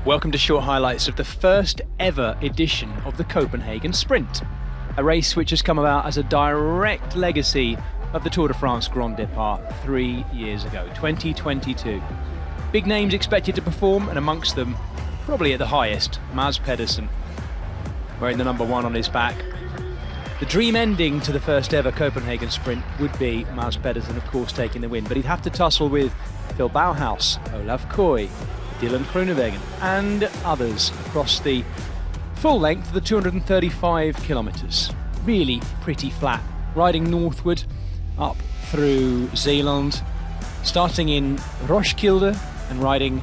Welcome to short highlights of the first ever edition of the Copenhagen Sprint, a race which has come about as a direct legacy of the Tour de France Grand Départ 3 years ago, 2022. Big names expected to perform, and amongst them, probably at the highest, Mads Pedersen, wearing the number 1 on his back. The dream ending to the first ever Copenhagen Sprint would be Mads Pedersen, of course, taking the win, but he'd have to tussle with Phil Bauhaus, Olaf Koy, Dylan Groenewegen and others across the full length of the 235 kilometres. Really pretty flat, riding northward up through Zeeland, starting in Roskilde and riding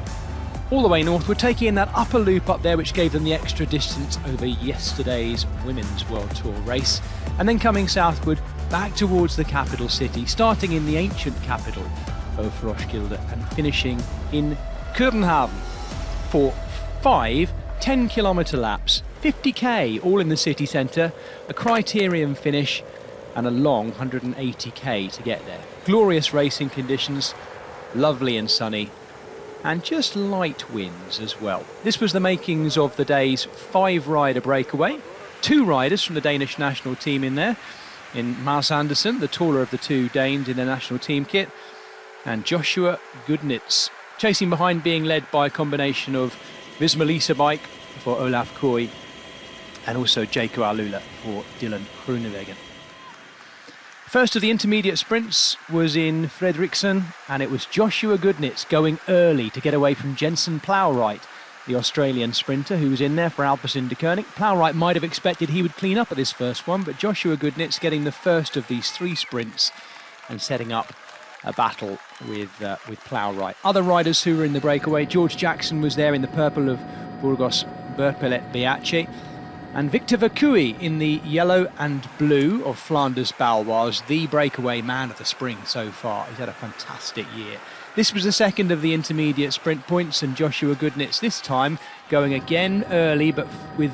all the way northward, taking in that upper loop up there which gave them the extra distance over yesterday's Women's World Tour race, and then coming southward back towards the capital city, starting in the ancient capital of Roskilde and finishing in Copenhagen for 5 10-kilometre laps, 50k, all in the city centre, a criterium finish and a long 180k to get there. Glorious racing conditions, lovely and sunny, and just light winds as well. This was the makings of the day's 5-rider breakaway. 2 riders from the Danish national team in there, in Mads Andersen, the taller of the 2 Danes in their national team kit, and Joshua Goodnitz, chasing behind, being led by a combination of Visma Lease bike for Olaf Koy and also Jaco Alula for Dylan Groenewegen. First of the intermediate sprints was in Fredriksen, and it was Joshua Goodnitz going early to get away from Jensen Plowright, the Australian sprinter who was in there for Alpecin de Koning. Plowright might have expected he would clean up at this first one, but Joshua Goodnitz getting the first of these 3 sprints and setting up a battle with Plowright. Other riders who were in the breakaway, George Jackson was there in the purple of Burgos Berpelet Beace, and Victor Vercouy in the yellow and blue of Flanders Baloise, the breakaway man of the spring so far. He's had a fantastic year. This was the second of the intermediate sprint points, and Joshua Goodnitz this time going again early, but with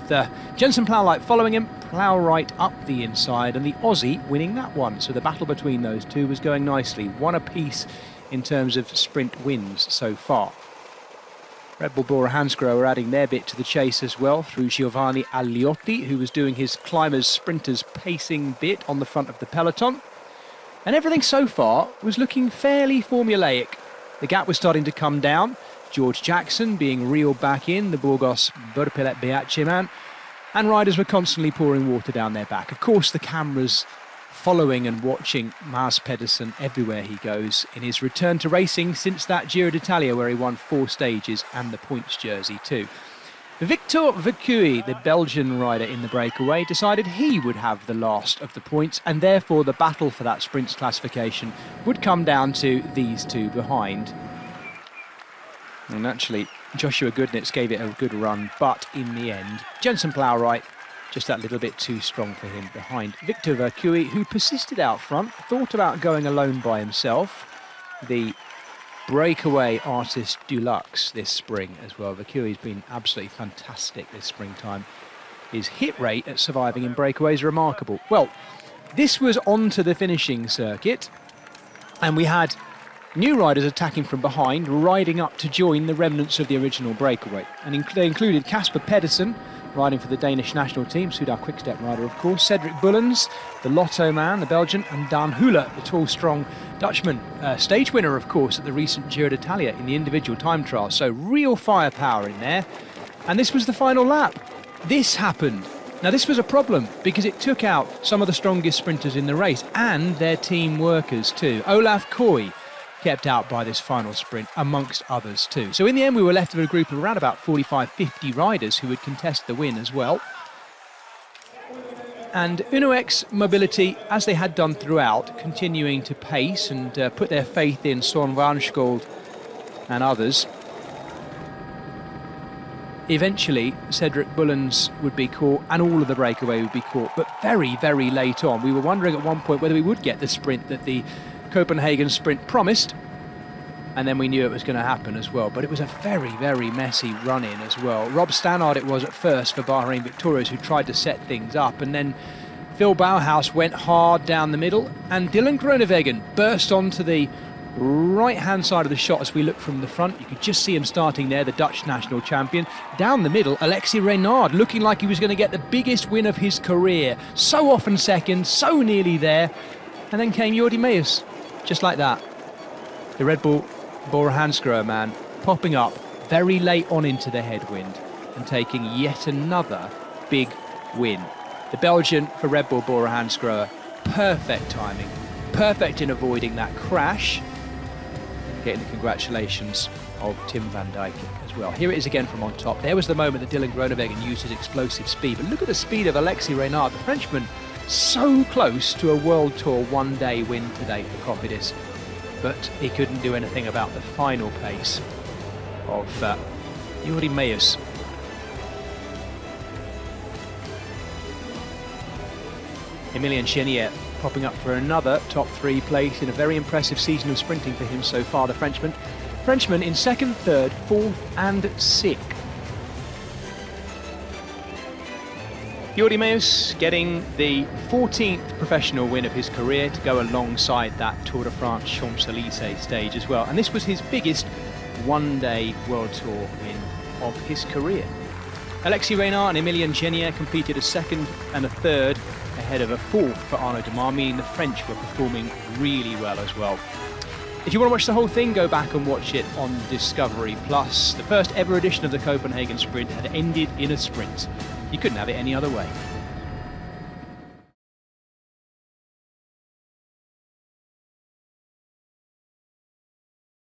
Jensen Plowright following him, Plowright up the inside, and the Aussie winning that one. So the battle between those two was going nicely, 1 apiece in terms of sprint wins so far. Red Bull Bora Hansgrohe are adding their bit to the chase as well through Giovanni Agliotti, who was doing his climbers sprinters pacing bit on the front of the peloton. And everything so far was looking fairly formulaic. The gap was starting to come down, George Jackson being reeled back in, the Burgos Berpelet Beace man, and riders were constantly pouring water down their back. Of course, the cameras following and watching Mads Pedersen everywhere he goes in his return to racing since that Giro D'Italia where he won 4 stages and the points jersey too. Victor Vercouy, the Belgian rider in the breakaway, decided he would have the last of the points, and therefore the battle for that sprints classification would come down to these 2 behind. And actually, Joshua Goodnitz gave it a good run, but in the end, Jensen Plowright just that little bit too strong for him behind Victor Vercouy, who persisted out front, thought about going alone by himself. The breakaway artist du luxe this spring as well. Vercoui's been absolutely fantastic this springtime. His hit rate at surviving in breakaways is remarkable. Well, this was onto the finishing circuit, and we had new riders attacking from behind, riding up to join the remnants of the original breakaway. And they included Casper Pedersen, riding for the Danish national team, Soudal-QuickStep rider, of course, Cedric Bullens, the Lotto man, the Belgian, and Dan Hula, the tall, strong Dutchman, stage winner, of course, at the recent Giro D'Italia in the individual time trial. So real firepower in there. And this was the final lap. This happened. Now, this was a problem because it took out some of the strongest sprinters in the race and their team workers too. Olaf Koy kept out by this final sprint, amongst others too. So in the end, we were left with a group of around about 45-50 riders who would contest the win as well. And UnoX Mobility, as they had done throughout, continuing to pace and put their faith in Søren Varnskjold and others. Eventually, Cedric Bullens would be caught, and all of the breakaway would be caught, but very, very late on. We were wondering at one point whether we would get the sprint that the Copenhagen Sprint promised, and then we knew it was going to happen as well. But it was a very, very messy run-in as well. Rob Stannard it was at first for Bahrain Victorious, who tried to set things up, and then Phil Bauhaus went hard down the middle, and Dylan Groenewegen burst onto the right-hand side of the shot as we look from the front. You could just see him starting there, the Dutch national champion. Down the middle, Alexis Reynard, looking like he was going to get the biggest win of his career. So often second, so nearly there. And then came Jordi Meijers, just like that. The Red Bull Bora Hansgrohe man popping up very late on into the headwind and taking yet another big win. The Belgian for Red Bull Bora Hansgrohe, perfect timing, perfect in avoiding that crash. Getting the congratulations of Tim van Dijk as well. Here it is again from on top. There was the moment that Dylan Groenewegen used his explosive speed, but look at the speed of Alexis Reynard, the Frenchman, so close to a World Tour one-day win today for Cofidis, but he couldn't do anything about the final pace of Jordi Meijers. Emilian Chenier popping up for another top 3 place in a very impressive season of sprinting for him so far, the Frenchman in second, third, fourth and sixth. Jordi Meijers getting the 14th professional win of his career to go alongside that Tour de France Champs-Élysées stage as well. And this was his biggest one-day World Tour win of his career. Alexis Reynard and Emilian Chenier completed a second and a third ahead of a fourth for Arnaud Démare, meaning the French were performing really well as well. If you want to watch the whole thing, go back and watch it on Discovery Plus. The first ever edition of the Copenhagen Sprint had ended in a sprint. You couldn't have it any other way.